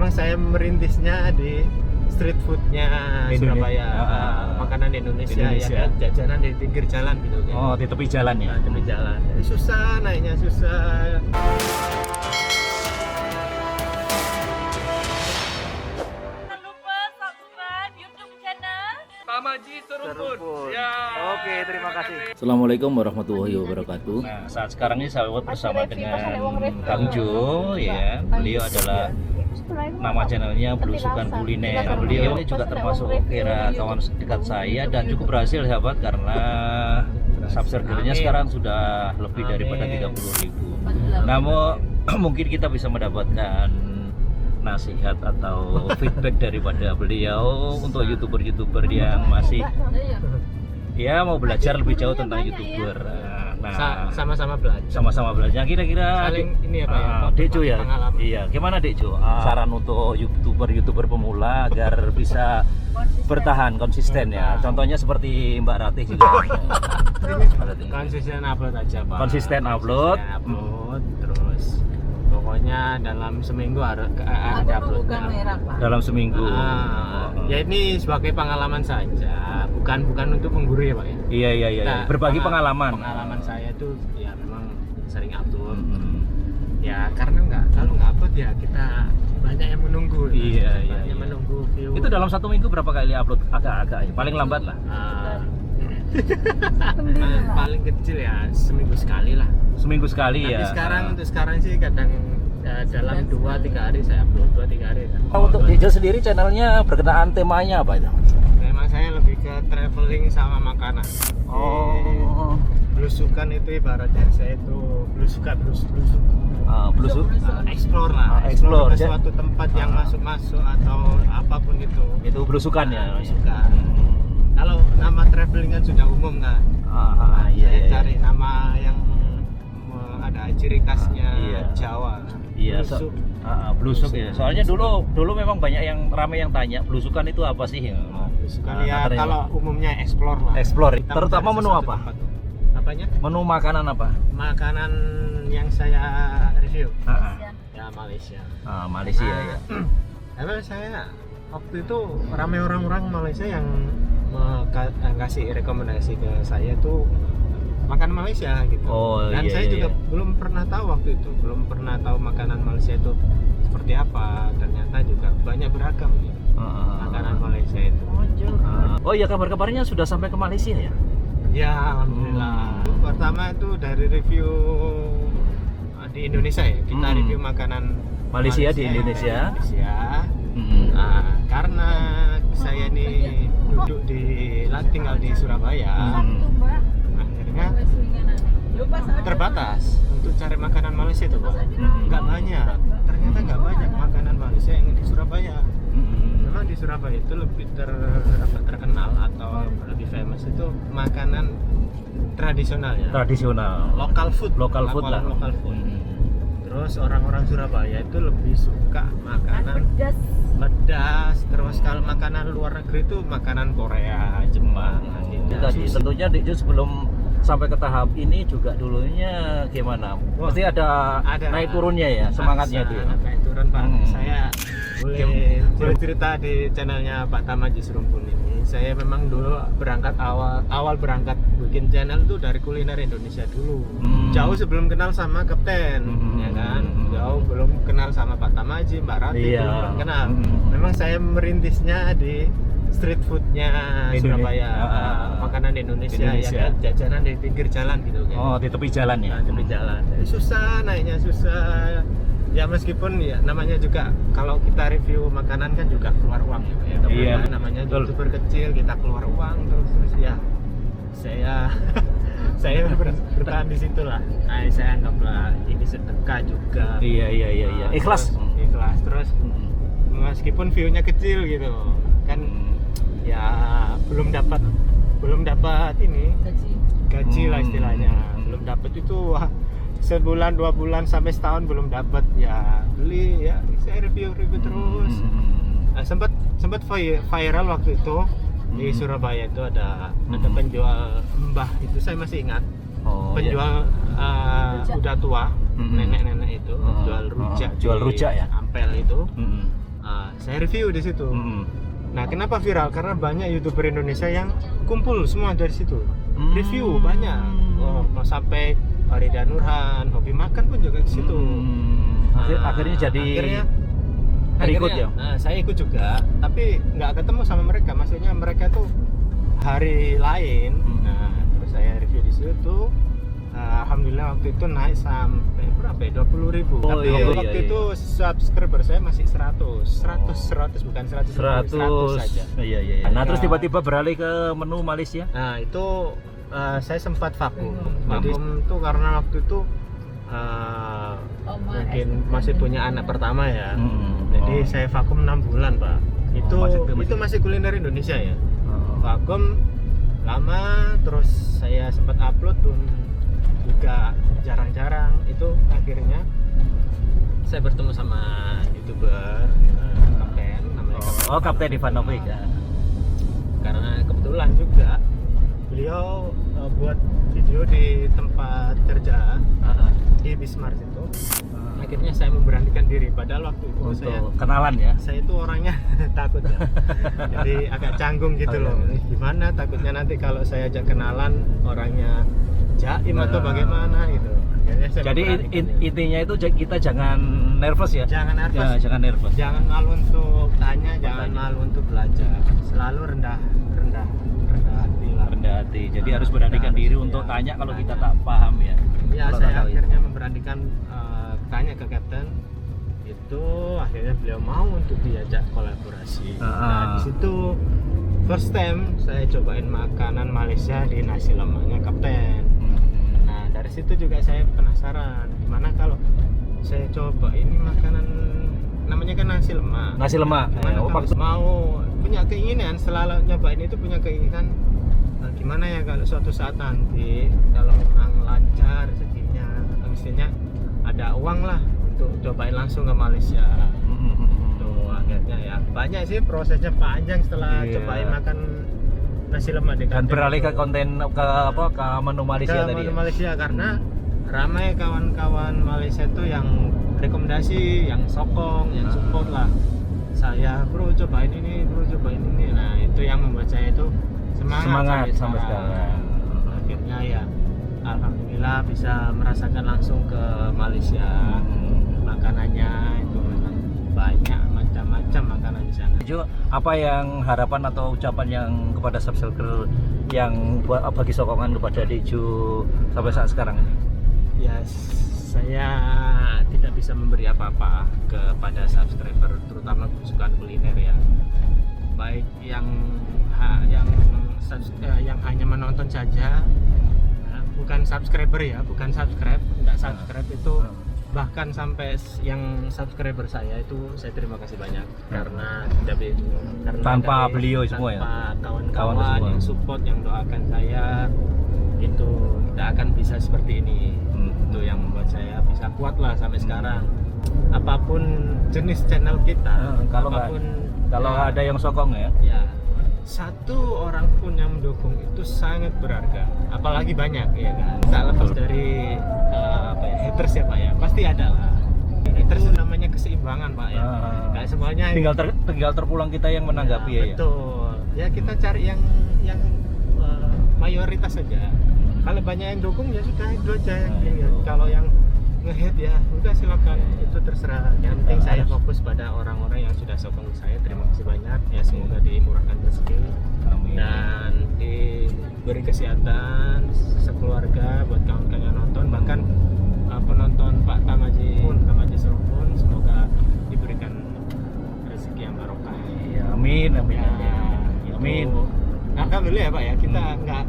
memang saya merintisnya di street foodnya Surabaya, makanan Indonesia. Ya kan, jajanan di pinggir jalan gitu kan. Oh, di tepi jalan ya? Nah, tepi jalan. Jadi susah naiknya, susah. Jangan lupa subscribe YouTube channel Tamaji Seruput. Ya. Oke, terima kasih. Assalamualaikum warahmatullahi wabarakatuh. Nah, saat sekarang ini saya bersama dengan Kang Jo, ya. Beliau adalah nama channelnya Belusukan Kuliner. Nah, beliau ini juga termasuk kira kawan dekat saya dan cukup berhasil sahabat karena subscribernya sekarang sudah lebih daripada 30.000. Namun mungkin kita bisa mendapatkan nasihat atau feedback daripada beliau untuk youtuber-youtuber yang masih ya mau belajar lebih jauh tentang youtuber. Nah, Sama-sama belajar. sama-sama belajar. Kira-kira Saling ini ya Pak ya. Dekjo ya. Pengalaman. Iya, gimana Dekjo? Saran untuk youtuber pemula agar bisa bertahan konsisten ya. Contohnya seperti Mbak Ratih juga. Konsisten upload aja Pak. Konsisten upload. Terus pokoknya dalam seminggu ada uploadnya. Dalam seminggu. Ya ini sebagai pengalaman saja, bukan untuk menggurui ya Pak ya. Iya. Nah, Berbagi pengalaman. Pengalaman saya tuh ya memang sering upload. Ya karena kalau nggak upload ya kita banyak yang menunggu. Iya. Yang menunggu view. Itu dalam satu minggu berapa kali upload? Agak-agak ya. Paling lambat lah. Paling kecil ya seminggu sekali lah. Seminggu sekali Tapi ya. untuk sekarang sih kadang dalam 2-3 hari saya upload 2-3 hari. Untuk Dekjo sendiri channelnya berkenaan temanya apa itu? Memang saya lebih ke traveling sama makanan. Oh. Belusukan itu ibaratnya saya itu belusuk. Explore lah. Explore ke suatu tempat yang masuk atau apapun itu. Itu belusukan ya. Belusukan. Kalau nama traveling kan sudah umum kan. Saya cari nama yang ada ciri khasnya Jawa. Iya, Belusuk. Belusuk ya. Soalnya dulu memang banyak yang ramai yang tanya belusukan itu apa sih? Belusukan ya kalau umumnya explore lah. Explore. Kita Terutama mencari menu sesuatu apa? tempat. Apanya? Menu makanan apa? Makanan yang saya review. Ya Malaysia. Malaysia ya. Karena saya waktu itu ramai orang-orang Malaysia yang ngasih rekomendasi ke saya tuh makan Malaysia gitu. Dan saya juga belum pernah tahu waktu itu, belum pernah tahu makanan Malaysia itu seperti apa. Ternyata juga banyak beragam gitu. Makanan Malaysia itu. Oh iya, kabar-kabarnya sudah sampai ke Malaysia ya? Ya alhamdulillah. Pertama itu dari review di Indonesia ya. Kita review makanan Malaysia di Indonesia. Karena saya ini tinggal di Surabaya. Akhirnya terbatas untuk cari makanan Malaysia itu Pak. Nggak banyak. Ternyata nggak banyak makanan Malaysia yang di Surabaya. Memang di Surabaya itu lebih terkenal atau lebih famous itu makanan tradisional ya. Tradisional. Local food lah. Local food. Terus orang-orang Surabaya itu lebih suka makanan pedas. Terus kalau makanan luar negeri itu makanan Korea, Jepang. Tadi tentunya Dekjo sebelum sampai ke tahap ini juga dulunya gimana? Pasti ada naik turunnya ya, semangatnya itu. Naik turun Pak. Saya boleh cerita di channelnya Pak Tamaji Seruput ini. Saya memang dulu awal berangkat bikin channel itu dari kuliner Indonesia dulu. Jauh sebelum kenal sama Kapten, ya kan? Jauh belum kenal sama Pak Tamaji, Mbak Ratih, belum kenal. Memang saya merintisnya di street foodnya Surabaya, makanan Indonesia. Ya kan? Jajanan di pinggir jalan gitu kan. Oh, di tepi jalan ya? Tepi jalan. Jadi susah naiknya, susah. Ya meskipun ya namanya juga kalau kita review makanan kan juga keluar uang ya Pak ya. Iya. Namanya youtuber kecil, kita keluar uang terus ya. Saya bertahan di situ lah. Nah, saya anggaplah ini sedekah juga. Iya. Ikhlas. Ikhlas. Terus meskipun view-nya kecil gitu kan ya belum dapat ini gaji lah istilahnya. Belum dapat itu sebulan 2 bulan sampai setahun belum dapat ya beli ya saya review terus. Nah, sempat viral waktu itu di Surabaya itu ada penjual mbah itu saya masih ingat. Penjual udah tua, nenek-nenek itu jual rujak ya, Ampel itu. saya review di situ. Mm-mm. Nah, kenapa viral? Karena banyak YouTuber Indonesia yang kumpul semua dari situ. Review banyak. Oh, mau sampai Farida Nurhan, hobi makan pun juga di situ. Akhirnya jadi ikut ya? Saya ikut juga, tapi nggak ketemu sama mereka. Maksudnya mereka tuh hari lain. Nah, terus saya review di situ. Alhamdulillah waktu itu naik sampai berapa ya? 20.000. Oh, Tapi iya, waktu iya. itu subscriber saya masih 100 bukan 100 saja. Iya. Nah, terus tiba-tiba beralih ke menu Malaysia. Nah, itu saya sempat vakum. Vakum tuh karena waktu itu mungkin masih punya anak pertama ya. Jadi saya vakum 6 bulan, Pak. Itu masih kuliner Indonesia ya. Vakum lama, terus saya sempat upload pun juga jarang-jarang. Itu akhirnya saya bertemu sama YouTuber Kapten, namanya Kapten. Oh, Kapten Ivanovic ya. Karena kebetulan juga beliau buat video di tempat kerja di Bismart itu. Akhirnya saya memberanikan diri, padahal waktu itu Untuk kenalan ya. saya itu orangnya takut ya. Jadi agak canggung gitu loh. Gimana takutnya nanti kalau saya ajak kenalan orangnya jaim atau bagaimana gitu. Akhirnya saya Jadi intinya itu kita jangan nervous ya. jangan nervous. Ya, jangan nervous. Jangan malu untuk tanya, jangan malu untuk belajar. Selalu rendah hati lah. Rendah hati. Jadi harus beranikan diri untuk tanya kalau kita tak paham ya. Ya, Kalau saya tak tahu ya. akhirnya memberanikan tanya ke Kapten. Itu akhirnya beliau mau untuk diajak kolaborasi. Nah, di situ first time saya cobain makanan Malaysia di nasi lemaknya Kapten. Nah, dari situ juga saya penasaran gimana kalau saya coba ini makanan namanya kan nasi lemak. Nasi lemak. Gimana kalau mau punya keinginan selalu nyobain itu, punya keinginan gimana ya kalau suatu saat nanti kalau memang lancar rezekinya, mestinya ada uang lah untuk cobain langsung ke Malaysia. Tuh akhirnya ya banyak sih prosesnya, panjang setelah cobain makan nasi lemak di Dan Kapten beralih ke itu. konten ke menu Malaysia Ke tadi. menu Ya? Malaysia karena ramai kawan-kawan Malaysia itu yang rekomendasi, yang sokong, yang support lah. Saya bro cobain ini, Nah itu yang membuat saya itu semangat sampai sekarang. Akhirnya ya alhamdulillah bisa merasakan langsung ke Malaysia. Makanannya itu memang banyak macam-macam makanan di sana. Jo, apa yang harapan atau ucapan yang kepada subscriber yang bagi sokongan kepada Dejo sampai saat sekarang ini? Ya, saya tidak bisa memberi apa-apa kepada subscriber, terutama kesukaan kuliner ya. Baik yang hanya menonton saja, bukan subscriber ya, bukan subscribe, enggak subscribe itu, bahkan sampai yang subscriber saya itu saya terima kasih banyak karena Tanpa beliau semua ya? tanpa kawan-kawan Kawan semua. yang support, yang doakan saya, itu tidak akan bisa seperti ini. Itu yang membuat saya bisa kuat lah sampai sekarang. Apapun jenis channel kita, kalau ada yang sokong ya. Ya, satu orang pun yang mendukung itu sangat berharga, apalagi banyak ya kan. Tak lepas dari haters ya Pak ya, pasti ada lah. Haters itu namanya keseimbangan Pak ya. Kayak semuanya Tinggal terpulang kita yang menanggapi ya. betul. Ya kita cari yang mayoritas saja. Kalau banyak yang dukung ya sudah itu aja. Kalau yang nge-hate ya udah silakan, itu terserah. Yang penting saya fokus pada orang-orang yang sudah sokong saya. Terima kasih banyak ya, semoga dimurahkan rezeki dan diberi kesehatan sekeluarga buat kawan-kawan yang nonton, bahkan penonton Pak Tamaji Seru pun semoga diberikan rezeki yang barokah. Ya, amin. Amin. Alhamdulillah ya Pak ya, kita nggak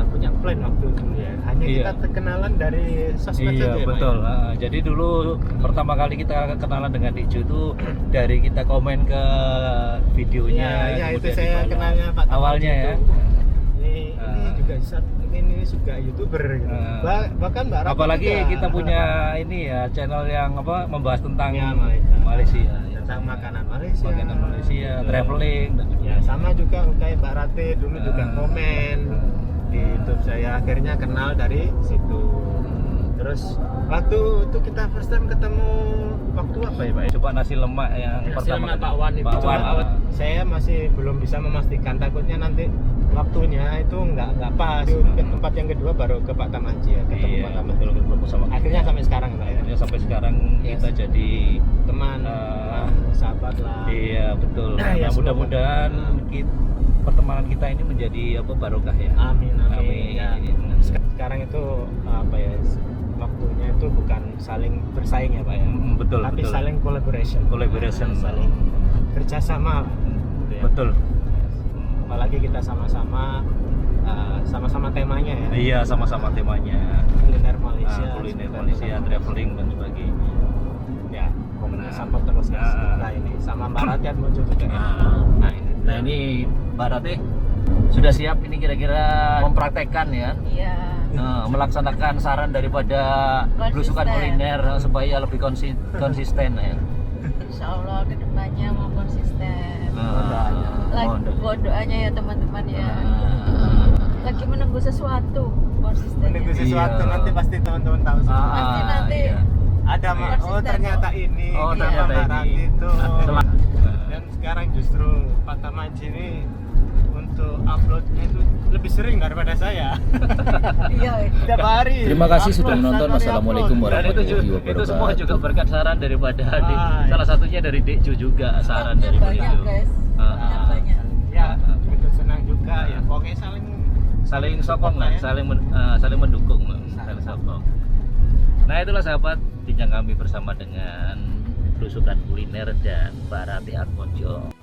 punya plan waktu itu ya, hanya kita kenalan dari sosmed saja ya, Pak, betul. ya? Jadi dulu pertama kali kita kenalan dengan Dejo itu dari kita komen ke videonya. Ya itu kemudian saya di bawah. kenalnya Pak Tamaji Awalnya itu. ya. Ini juga YouTuber gitu. Bahkan Mbak Ratih Apalagi juga. kita punya ini ya channel yang membahas tentang Ya, Malaysia. tentang makanan Malaysia, traveling dan ya sama juga kayak Mbak Ratih dulu juga komen di YouTube saya, akhirnya kenal dari situ. Terus waktu itu kita first time ketemu waktu apa ya Pak? Coba nasi lemak yang Nasi pertama lemak kali. Pak Wan itu. Pak Wan. Saya masih belum bisa memastikan, takutnya nanti waktunya itu nggak pas. Ke tempat yang kedua baru ke Pak Tamaji ya, ketemu Iya, Pak Tamaji. betul sama Akhirnya sampai sekarang Pak ya. akhirnya sampai sekarang Yes. kita jadi Teman, sahabat lah. iya betul. Ya, Nah, semoga. mudah-mudahan pertemanan kita ini menjadi barokah ya. Amin amin. Amin. Ya. Sekarang itu apa ya? Waktunya itu bukan saling bersaing ya Pak ya. Betul, Tapi betul. saling collaboration. Saling kerjasama lah. Gitu ya. Betul. Apalagi kita sama-sama temanya ya. Iya, sama-sama temanya. Kuliner Malaysia. Kuliner seperti Malaysia, sama- traveling dan sebagainya. Ya, Nah, support terus guys. nah. Nah ini sama Mbak Ratian muncul juga ya. Nah ini. Nah ini Mbak Rati sudah siap ini kira-kira mempraktekkan ya. Iya. Melaksanakan saran daripada belusukan Konsisten. kuliner supaya lebih konsisten ya. Insya Allah kedepannya mau konsisten. Mohon Doanya ya teman-teman ya. Lagi menunggu sesuatu konsisten. Menunggu sesuatu Iya. nanti pasti teman-teman tahu semua. Pasti nanti. iya. Ada Mak, oh Konsisten. ternyata ini. Oh, kenapa ternyata Mbak ini. Rati itu. Setelah- Dan sekarang justru Pak Tamaji ini untuk uploadnya itu lebih sering daripada saya. Iya. Tiap hari. Terima kasih sudah Upload, menonton. setiap hari Wassalamualaikum upload. Dan warahmatullahi itu semua juga wabarakatuh. berkat saran daripada Dik. Ah, Salah satunya dari Dekju juga saran dari Banyak beliau. guys. Ah, Banyak. Ya, begitu senang juga ya. Pokoknya saling sokong lah, saling mendukung, saling sokong. Nah itulah sahabat bincang kami bersama dengan belusukan kuliner dan Mbak Rati Atmojo.